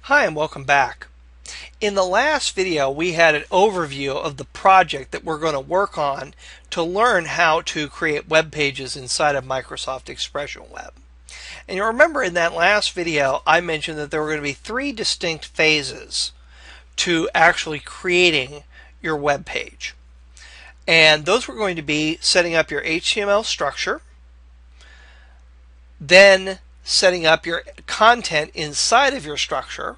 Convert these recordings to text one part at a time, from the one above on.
Hi and welcome back. In the last video we had an overview of the project that we're going to work on to learn how to create web pages inside of Microsoft Expression Web. And you remember in that last video I mentioned that there were going to be three distinct phases to actually creating your web page. And those were going to be setting up your HTML structure, then setting up your content inside of your structure,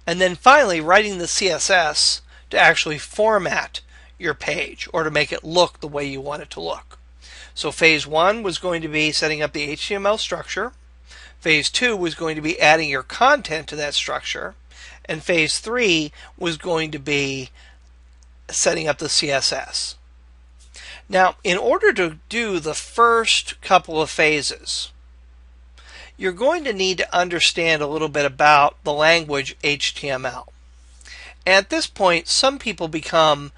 and then finally writing the CSS to actually format your page or to make it look the way you want it to look. So phase 1 was going to be setting up the HTML structure. Phase 2 was going to be adding your content to that structure. And phase 3 was going to be setting up the CSS. Now, in order to do the first couple of phases, you're going to need to understand a little bit about the language HTML. At this point, some people become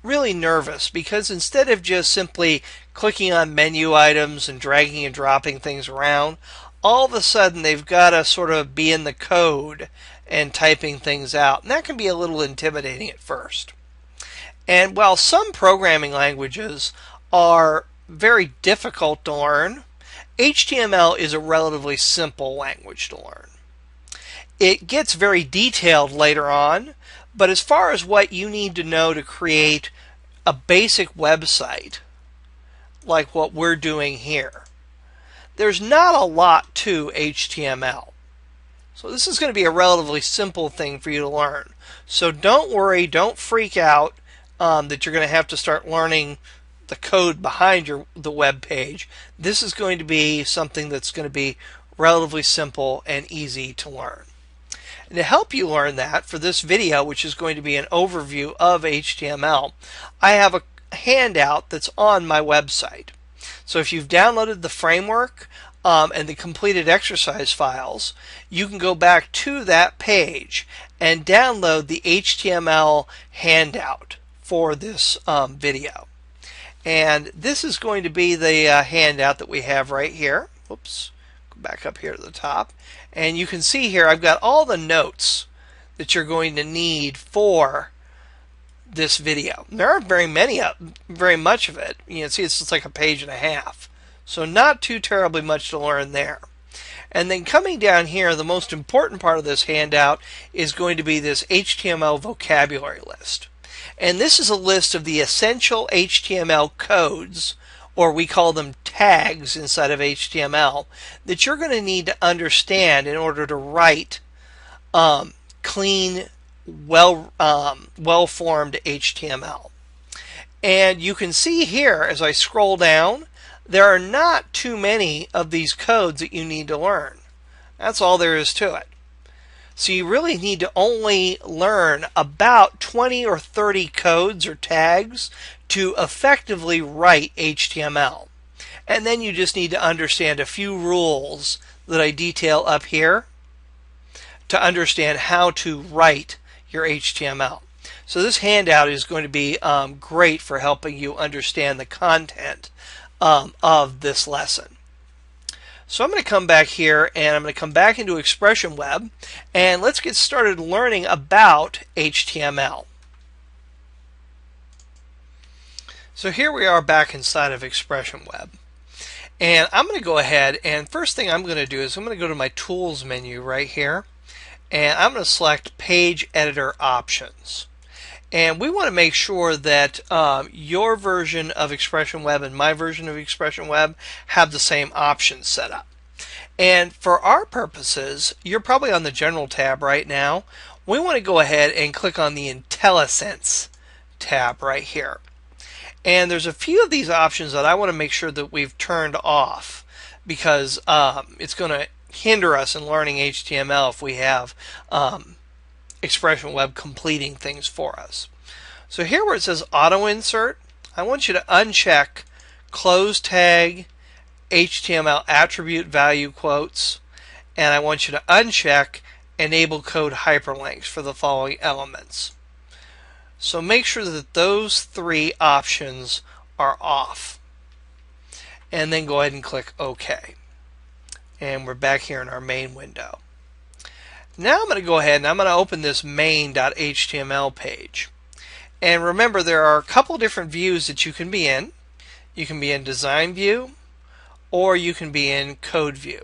really nervous because instead of just simply clicking on menu items and dragging and dropping things around, all of a sudden they've got to sort of be in the code and typing things out. And that can be a little intimidating at first. And while some programming languages are very difficult to learn, HTML is a relatively simple language to learn. It gets very detailed later on, but as far as what you need to know to create a basic website, like what we're doing here, there's not a lot to HTML. So this is going to be a relatively simple thing for you to learn. So don't worry, don't freak out that you're going to have to start learning the code behind the web page. This is going to be something that's going to be relatively simple and easy to learn. And to help you learn that, for this video, which is going to be an overview of HTML, I have a handout that's on my website. So if you've downloaded the framework and the completed exercise files, you can go back to that page and download the HTML handout for this video. And this is going to be the handout that we have right here. Oops, go back up here to the top. And you can see here I've got all the notes that you're going to need for this video. There aren't very much of it. You can see it's just like a page and a half. So not too terribly much to learn there. And then coming down here, the most important part of this handout is going to be this HTML vocabulary list. And this is a list of the essential HTML codes, or we call them tags inside of HTML, that you're going to need to understand in order to write clean, well-formed HTML. And you can see here as I scroll down, there are not too many of these codes that you need to learn. That's all there is to it. So you really need to only learn about 20 or 30 codes or tags to effectively write HTML. And then you just need to understand a few rules that I detail up here to understand how to write your HTML. So this handout is going to be great for helping you understand the content of this lesson. So I'm going to come back here and I'm going to come back into Expression Web and let's get started learning about HTML. So here we are back inside of Expression Web. And I'm going to go ahead and first thing I'm going to do is I'm going to go to my Tools menu right here and I'm going to select Page Editor Options. And we want to make sure that your version of Expression Web and my version of Expression Web have the same options set up. And for our purposes, you're probably on the General tab right now. We want to go ahead and click on the IntelliSense tab right here. And there's a few of these options that I want to make sure that we've turned off because it's going to hinder us in learning HTML if we have Expression Web completing things for us. So here where it says auto insert, I want you to uncheck close tag, HTML attribute value quotes, and I want you to uncheck enable code hyperlinks for the following elements. So make sure that those three options are off. And then go ahead and click OK. And we're back here in our main window. Now I'm going to go ahead and I'm going to open this main.html page. And remember, there are a couple different views that you can be in. You can be in design view, or you can be in code view.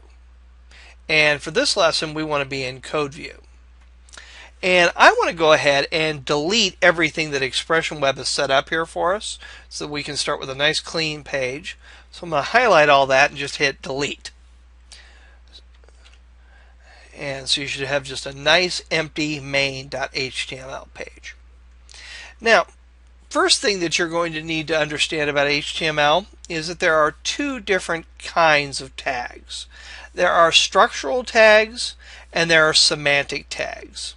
And for this lesson, we want to be in code view. And I want to go ahead and delete everything that Expression Web has set up here for us so that we can start with a nice clean page. So I'm going to highlight all that and just hit delete. And so you should have just a nice empty main.html page. Now, first thing that you're going to need to understand about HTML is that there are two different kinds of tags. There are structural tags and there are semantic tags.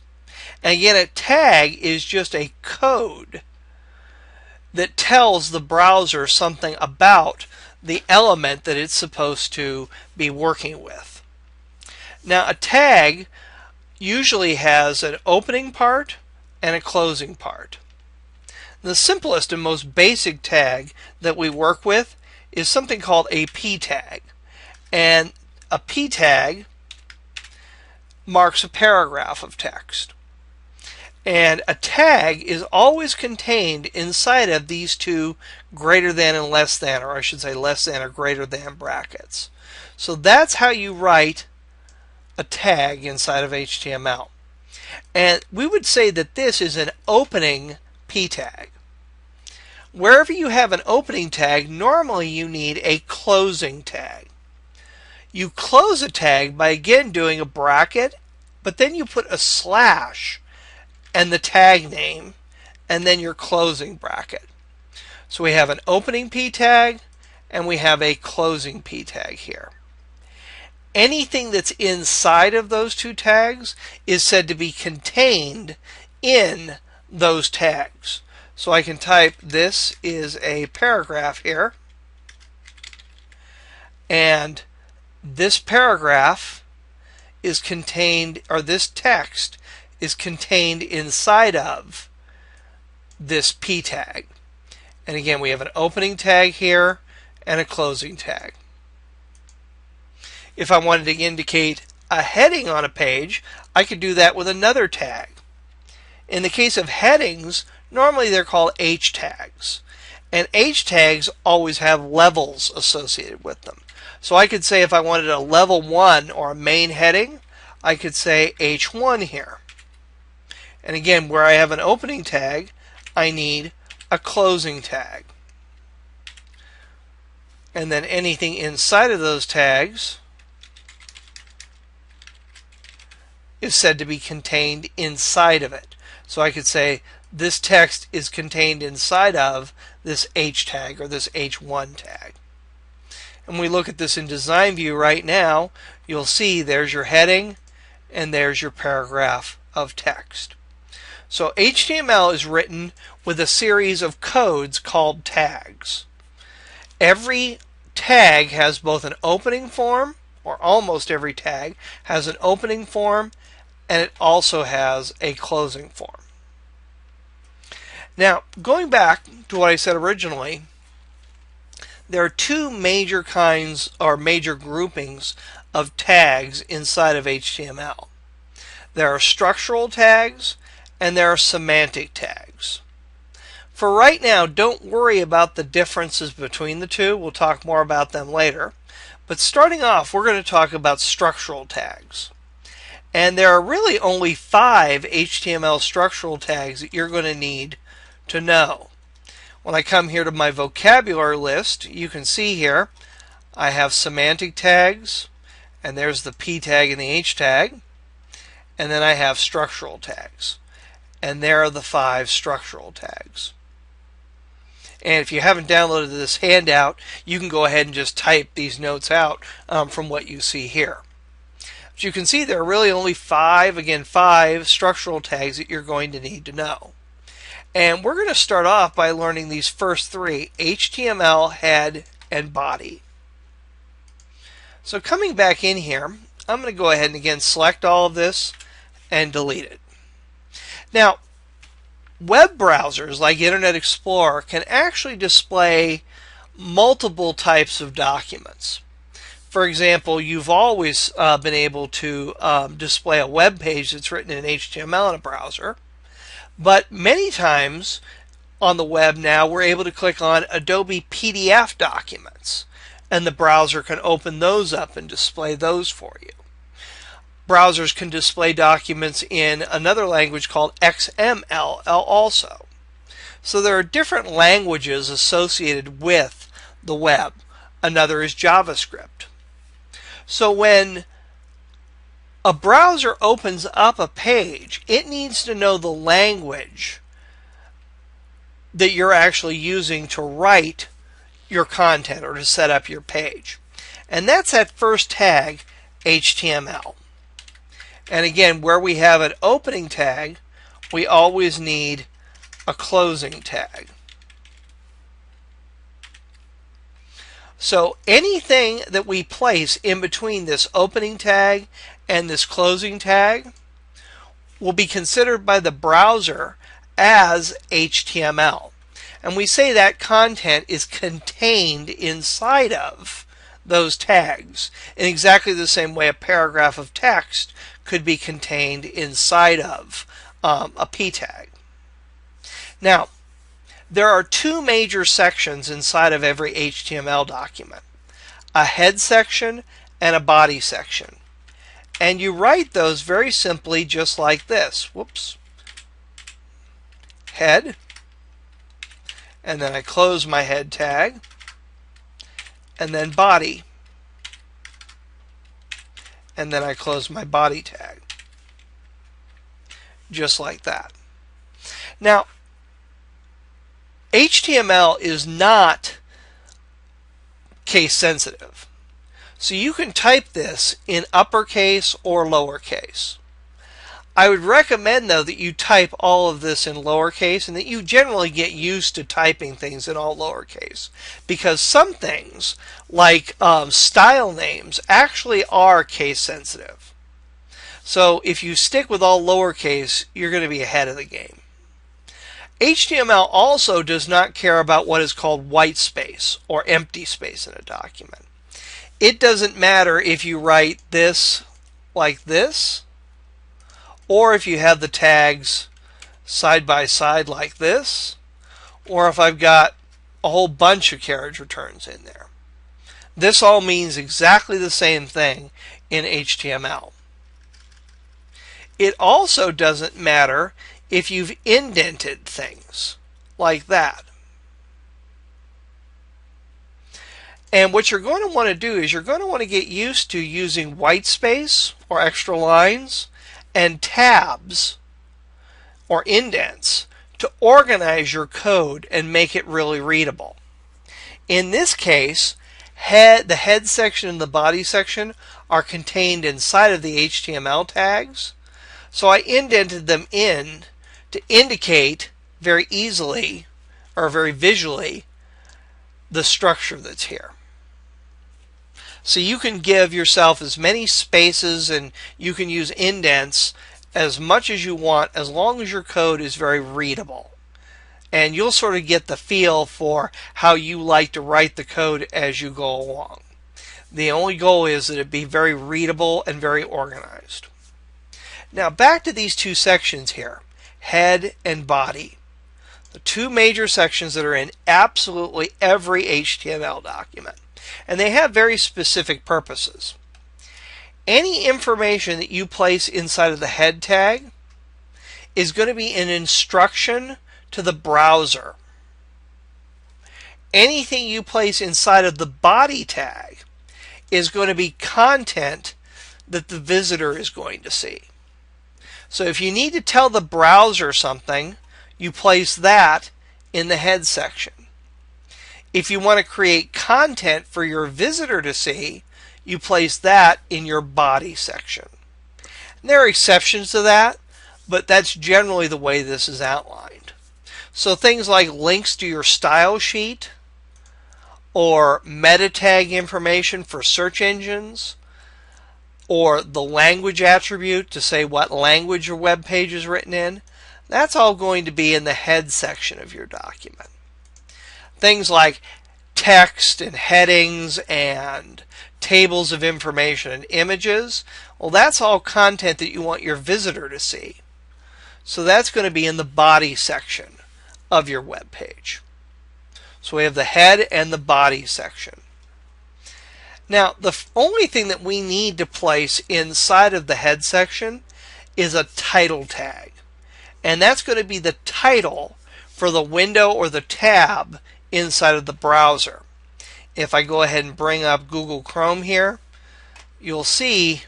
And again, a tag is just a code that tells the browser something about the element that it's supposed to be working with. Now, a tag usually has an opening part and a closing part. The simplest and most basic tag that we work with is something called a p tag. And a p tag marks a paragraph of text. And a tag is always contained inside of these two greater than and less than, or I should say less than or greater than brackets. So that's how you write a tag inside of HTML. And we would say that this is an opening p tag. Wherever you have an opening tag, normally you need a closing tag. You close a tag by again doing a bracket, but then you put a slash and the tag name, and then your closing bracket. So we have an opening p tag and we have a closing p tag here. Anything that's inside of those two tags is said to be contained in those tags. So I can type, this is a paragraph here, and this paragraph is contained, or this text is contained inside of this p tag. And again, we have an opening tag here and a closing tag. If I wanted to indicate a heading on a page, I could do that with another tag. In the case of headings, normally they're called H tags. And H tags always have levels associated with them. So I could say if I wanted a level 1 or a main heading, I could say H1 here. And again, where I have an opening tag, I need a closing tag. And then anything inside of those tags is said to be contained inside of it. So I could say this text is contained inside of this H tag or this H1 tag. And when we look at this in design view right now, you'll see there's your heading and there's your paragraph of text. So HTML is written with a series of codes called tags. Every tag has both an opening form, or almost every tag has an opening form, and it also has a closing form. Now, going back to what I said originally, there are two major kinds or major groupings of tags inside of HTML. There are structural tags and there are semantic tags. For right now, don't worry about the differences between the two. We'll talk more about them later. But starting off, we're going to talk about structural tags. And there are really only 5 HTML structural tags that you're going to need to know. When I come here to my vocabulary list, you can see here I have semantic tags, and there's the P tag and the H tag, and then I have structural tags. And there are the 5 structural tags. And if you haven't downloaded this handout, you can go ahead and just type these notes out from what you see here. But you can see there are really only 5 structural tags that you're going to need to know. And we're going to start off by learning these first 3, HTML, head, and body. So coming back in here, I'm going to go ahead and again select all of this and delete it. Now, web browsers like Internet Explorer can actually display multiple types of documents. For example, you've always been able to display a web page that's written in HTML in a browser, but many times on the web now we're able to click on Adobe PDF documents, and the browser can open those up and display those for you. Browsers can display documents in another language called XML also. So there are different languages associated with the web. Another is JavaScript. So when a browser opens up a page, it needs to know the language that you're actually using to write your content or to set up your page. And that's that first tag, HTML. And again, where we have an opening tag, we always need a closing tag. So anything that we place in between this opening tag and this closing tag will be considered by the browser as HTML. And we say that content is contained inside of those tags in exactly the same way a paragraph of text could be contained inside of a p tag. Now, there are two major sections inside of every HTML document, a head section and a body section. And you write those very simply just like this. Whoops. Head. And then I close my head tag. And then body. And then I close my body tag. Just like that. Now, HTML is not case sensitive. So you can type this in uppercase or lowercase. I would recommend, though, that you type all of this in lowercase and that you generally get used to typing things in all lowercase, because some things, like style names, actually are case sensitive. So if you stick with all lowercase, you're going to be ahead of the game. HTML also does not care about what is called white space or empty space in a document. It doesn't matter if you write this like this, or if you have the tags side by side like this, or if I've got a whole bunch of carriage returns in there. This all means exactly the same thing in HTML. It also doesn't matter if you've indented things like that. And what you're going to want to do is you're going to want to get used to using white space or extra lines and tabs or indents to organize your code and make it really readable. In this case, the head section and the body section are contained inside of the HTML tags. So I indented them in to indicate very easily or very visually the structure that's here. So you can give yourself as many spaces and you can use indents as much as you want, as long as your code is very readable. And you'll sort of get the feel for how you like to write the code as you go along. The only goal is that it be very readable and very organized. Now back to these two sections here, head and body. The two major sections that are in absolutely every HTML document. And they have very specific purposes. Any information that you place inside of the head tag is going to be an instruction to the browser. Anything you place inside of the body tag is going to be content that the visitor is going to see. So if you need to tell the browser something, you place that in the head section. If you want to create content for your visitor to see, you place that in your body section. And there are exceptions to that, but that's generally the way this is outlined. So things like links to your style sheet or meta tag information for search engines, or the language attribute to say what language your web page is written in, that's all going to be in the head section of your document. Things like text and headings and tables of information and images. Well, that's all content that you want your visitor to see. So that's going to be in the body section of your web page. So we have the head and the body section. Now, the only thing that we need to place inside of the head section is a title tag. And that's going to be the title for the window or the tab inside of the browser. If I go ahead and bring up Google Chrome here, you'll see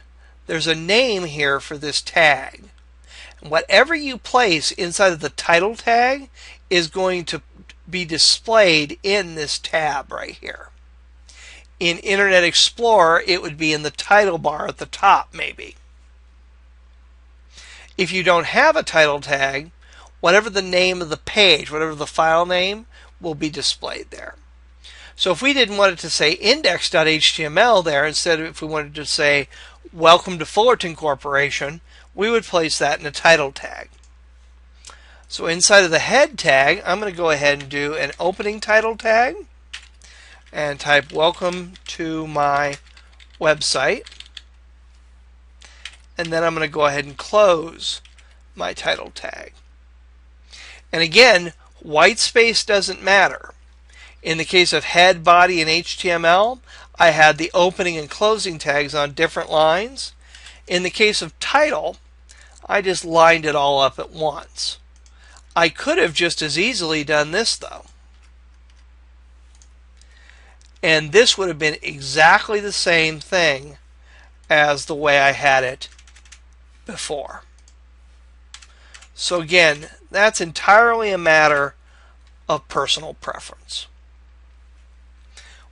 there's a name here for this tag. And whatever you place inside of the title tag is going to be displayed in this tab right here. In Internet Explorer, it would be in the title bar at the top, maybe. If you don't have a title tag, whatever the name of the page, whatever the file name, will be displayed there. So if we didn't want it to say index.html there, instead of if we wanted to say welcome to Fullerton Corporation, we would place that in a title tag. So inside of the head tag, I'm going to go ahead and do an opening title tag and type welcome to my website. And then I'm going to go ahead and close my title tag. And again, white space doesn't matter. In the case of head, body, and HTML, I had the opening and closing tags on different lines. In the case of title, I just lined it all up at once. I could have just as easily done this though. And this would have been exactly the same thing as the way I had it before. So again, that's entirely a matter of personal preference.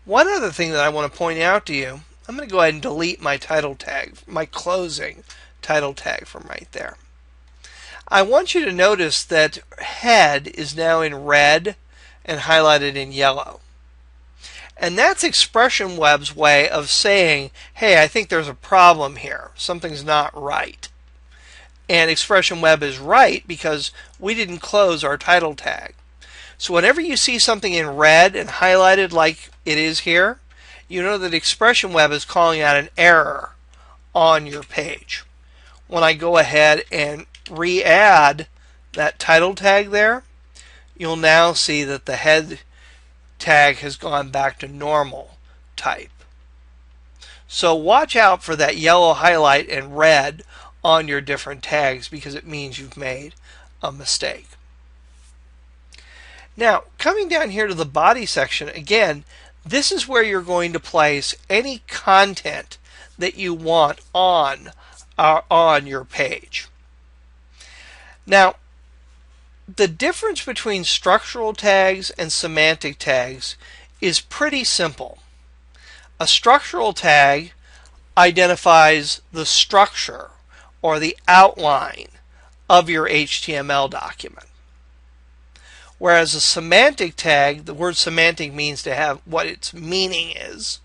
One other thing that I want to point out to you, I'm going to go ahead and delete my title tag, my closing title tag from right there. I want you to notice that head is now in red and highlighted in yellow. And that's Expression Web's way of saying, hey, I think there's a problem here. Something's not right. And Expression Web is right because we didn't close our title tag. So whenever you see something in red and highlighted like it is here, you know that Expression Web is calling out an error on your page. When I go ahead and re-add that title tag there, you'll now see that the head tag has gone back to normal type. So watch out for that yellow highlight and red on your different tags because it means you've made a mistake. Now, coming down here to the body section, again, this is where you're going to place any content that you want on your page. Now, the difference between structural tags and semantic tags is pretty simple. A structural tag identifies the structure or the outline of your HTML document. Whereas a semantic tag, the word semantic means to have what its meaning is.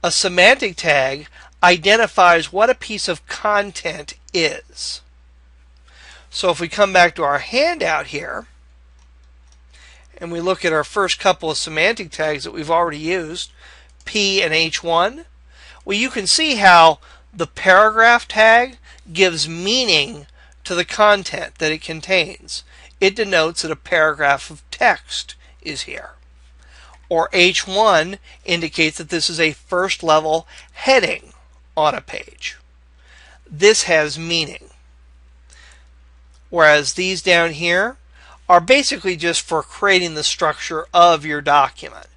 A semantic tag identifies what a piece of content is. So if we come back to our handout here and we look at our first couple of semantic tags that we've already used, P and H1, well, you can see how the paragraph tag gives meaning to the content that it contains. It denotes that a paragraph of text is here. Or H1 indicates that this is a first level heading on a page. This has meaning. Whereas these down here are basically just for creating the structure of your document.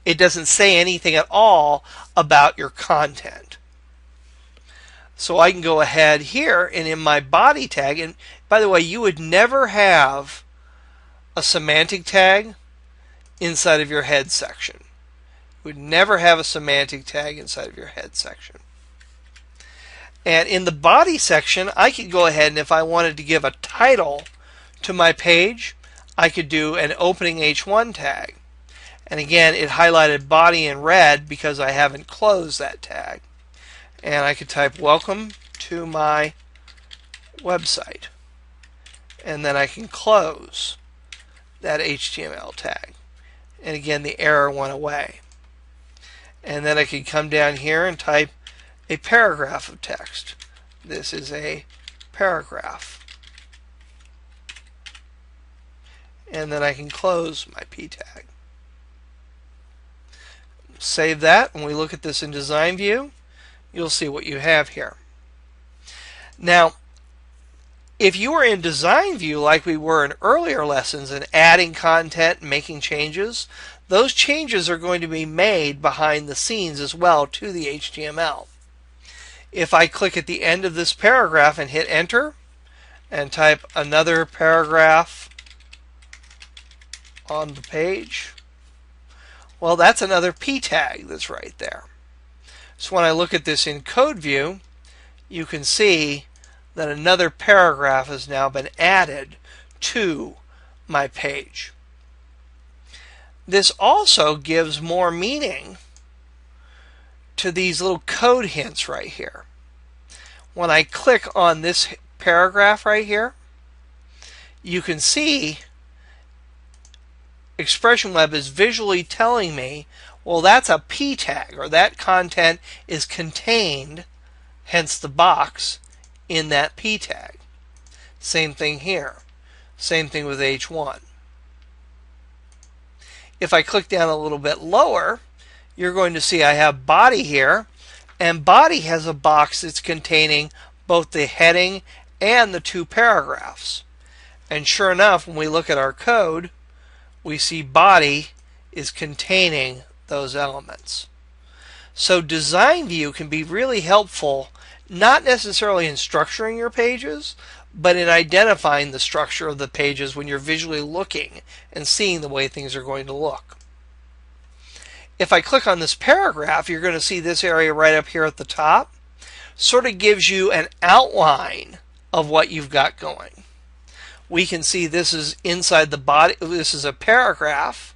It doesn't say anything at all about your content. So I can go ahead here and in my body tag, and by the way, you would never have a semantic tag inside of your head section. You would never have a semantic tag inside of your head section. And in the body section, I could go ahead and if I wanted to give a title to my page, I could do an opening H1 tag. And again, it highlighted body in red because I haven't closed that tag. And I could type welcome to my website. And then I can close that HTML tag. And again, the error went away. And then I can come down here and type a paragraph of text. This is a paragraph. And then I can close my p tag. Save that. When we look at this in design view, you'll see what you have here. Now, if you were in design view like we were in earlier lessons and adding content and making changes, those changes are going to be made behind the scenes as well to the HTML. If I click at the end of this paragraph and hit enter and type another paragraph on the page, well, that's another p tag that's right there. So when I look at this in code view, you can see that another paragraph has now been added to my page. This also gives more meaning to these little code hints right here. When I click on this paragraph right here, you can see Expression Web is visually telling me, well, that's a p tag, or that content is contained, hence the box, in that p tag. Same thing here. Same thing with H1. If I click down a little bit lower, you're going to see I have body here, and body has a box that's containing both the heading and the two paragraphs. And sure enough, when we look at our code, we see body is containing those elements. So design view can be really helpful, not necessarily in structuring your pages, but in identifying the structure of the pages when you're visually looking and seeing the way things are going to look. If I click on this paragraph, you're going to see this area right up here at the top sort of gives you an outline of what you've got going. We can see this is inside the body. This is a paragraph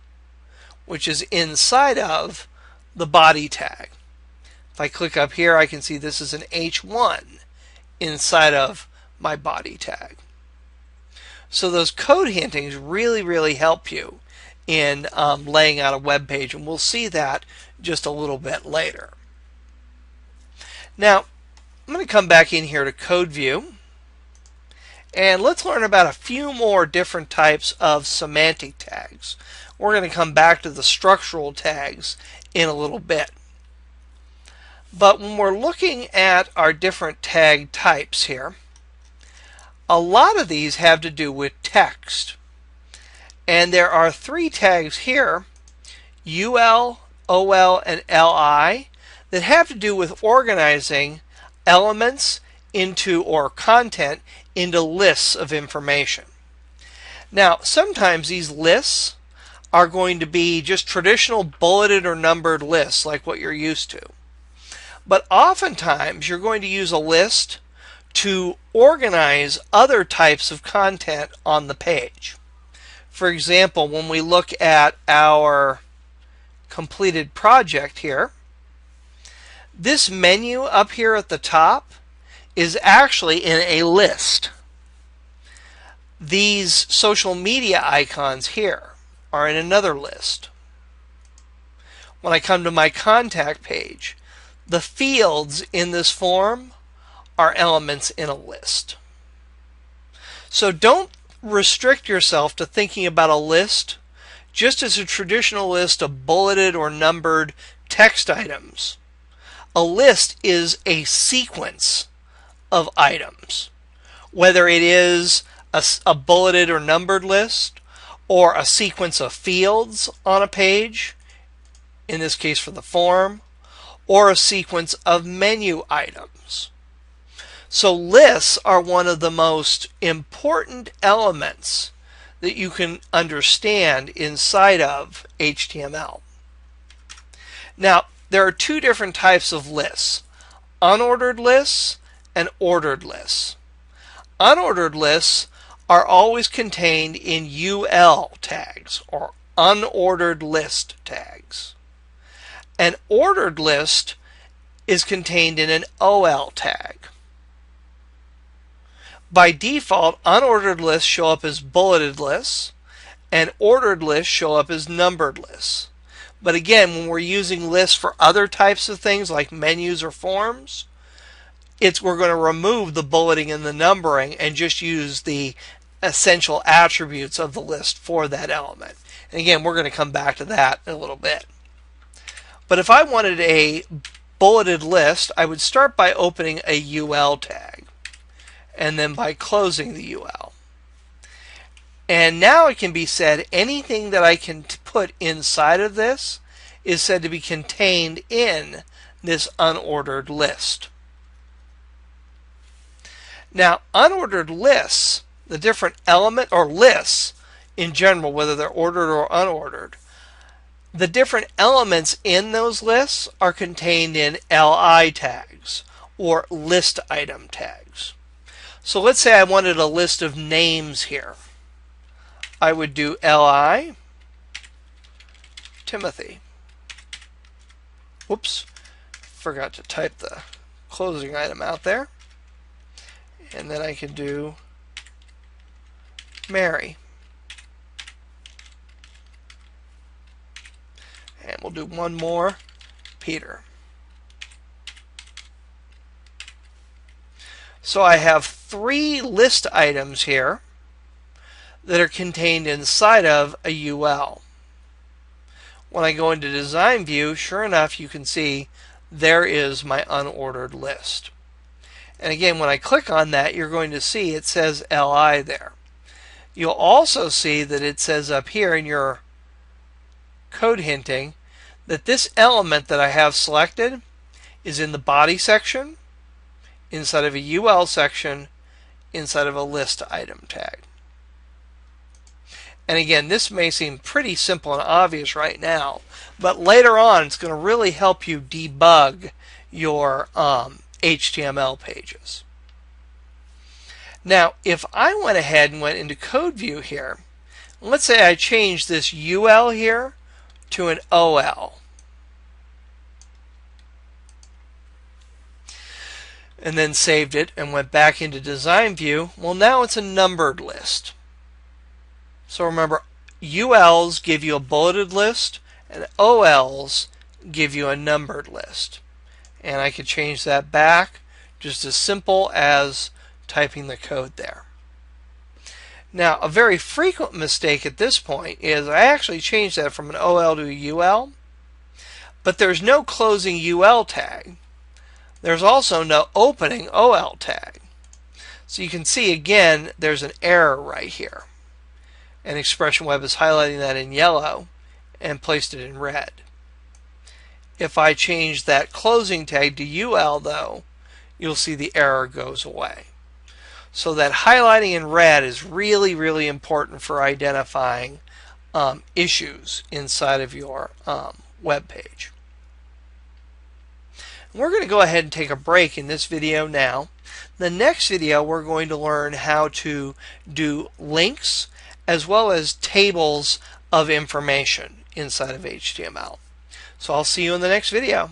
which is inside of the body tag. If I click up here, I can see this is an H1 inside of my body tag. So those code hintings really help you in laying out a web page, and we'll see that just a little bit later. Now, I'm going to come back in here to code view, and let's learn about a few more different types of semantic tags. We're going to come back to the structural tags in a little bit. But when we're looking at our different tag types here, a lot of these have to do with text. And there are three tags here, UL, OL, and LI, that have to do with organizing elements into, or content into, lists of information. Now, sometimes these lists are going to be just traditional bulleted or numbered lists like what you're used to. But oftentimes you're going to use a list to organize other types of content on the page. For example, when we look at our completed project here, this menu up here at the top is actually in a list. These social media icons here are in another list. When I come to my contact page, the fields in this form are elements in a list. So don't restrict yourself to thinking about a list just as a traditional list of bulleted or numbered text items. A list is a sequence of items, whether it is a bulleted or numbered list or a sequence of fields on a page, in this case for the form, or a sequence of menu items. So lists are one of the most important elements that you can understand inside of HTML. Now, there are two different types of lists, unordered lists and ordered lists. Unordered lists are always contained in UL tags, or unordered list tags. An ordered list is contained in an OL tag. By default, unordered lists show up as bulleted lists, and ordered lists show up as numbered lists. But again, when we're using lists for other types of things like menus or forms, we're going to remove the bulleting and the numbering and just use the essential attributes of the list for that element. And again, we're going to come back to that in a little bit. But if I wanted a bulleted list, I would start by opening a UL tag and then by closing the UL. And now it can be said anything that I can put inside of this is said to be contained in this unordered list. Now, unordered lists, the different element or lists in general, whether they're ordered or unordered, the different elements in those lists are contained in LI tags or list item tags. So let's say I wanted a list of names here. I would do LI Timothy. Whoops, forgot to type the closing item out there. And then I can do Mary. And we'll do one more, Peter. So I have 3 list items here that are contained inside of a UL. When I go into Design View, sure enough, you can see there is my unordered list. And again, when I click on that, you're going to see it says LI there. You'll also see that it says up here in your code hinting that this element that I have selected is in the body section, inside of a UL section, inside of a list item tag. And again, this may seem pretty simple and obvious right now, but later on it's going to really help you debug your HTML pages. Now, if I went ahead and went into Code View here, let's say I changed this UL here to an OL. And then saved it and went back into Design View. Well, now it's a numbered list. So remember, ULs give you a bulleted list and OLs give you a numbered list. And I could change that back just as simple as typing the code there. Now, a very frequent mistake at this point is I actually changed that from an OL to a UL, but there's no closing UL tag. There's also no opening OL tag. So you can see again there's an error right here. And Expression Web is highlighting that in yellow and placed it in red. If I change that closing tag to UL though, you'll see the error goes away. So that highlighting in red is really, really important for identifying issues inside of your web page. We're going to go ahead and take a break in this video now. The next video we're going to learn how to do links as well as tables of information inside of HTML. So I'll see you in the next video.